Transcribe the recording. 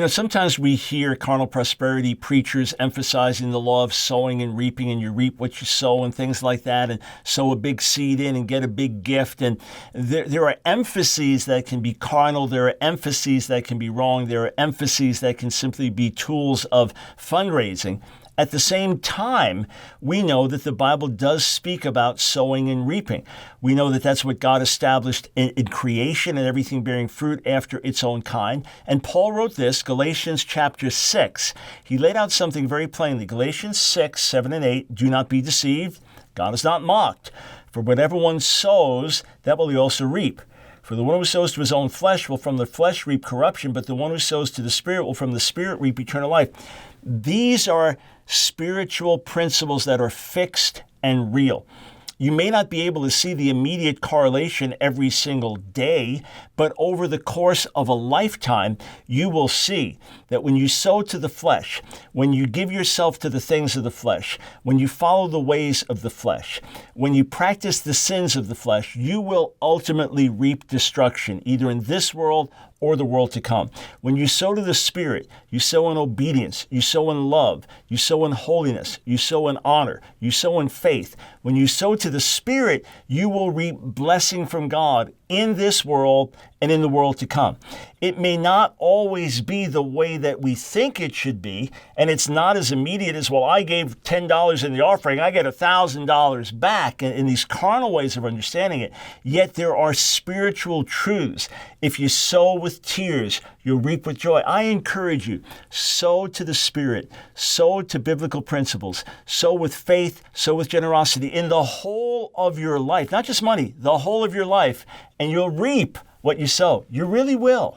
Sometimes we hear carnal prosperity preachers emphasizing the law of sowing and reaping, and you reap what you sow and things like that, and sow a big seed in and get a big gift. And there are emphases that can be carnal. There are emphases that can be wrong. There are emphases that can simply be tools of fundraising. At the same time, we know that the Bible does speak about sowing and reaping. We know that that's what God established in creation and everything bearing fruit after its own kind. And Paul wrote this, Galatians chapter 6. He laid out something very plainly. Galatians 6, 7 and 8, do not be deceived. God is not mocked. For whatever one sows, that will he also reap. For the one who sows to his own flesh will from the flesh reap corruption, but the one who sows to the Spirit will from the Spirit reap eternal life. These are spiritual principles that are fixed and real. You may not be able to see the immediate correlation every single day, but over the course of a lifetime, you will see that when you sow to the flesh, when you give yourself to the things of the flesh, when you follow the ways of the flesh, when you practice the sins of the flesh, you will ultimately reap destruction, either in this world or the world to come. When you sow to the Spirit, you sow in obedience, you sow in love, you sow in holiness, you sow in honor, you sow in faith. When you sow to the Spirit, you will reap blessing from God in this world and in the world to come. It may not always be the way that we think it should be, and it's not as immediate as, well, I gave $10 in the offering, I get $1,000 back, in these carnal ways of understanding it. Yet there are spiritual truths. If you sow with tears, you'll reap with joy. I encourage you, sow to the Spirit, sow to biblical principles, sow with faith, sow with generosity in the whole of your life, not just money, the whole of your life, and you'll reap what you sow. You really will.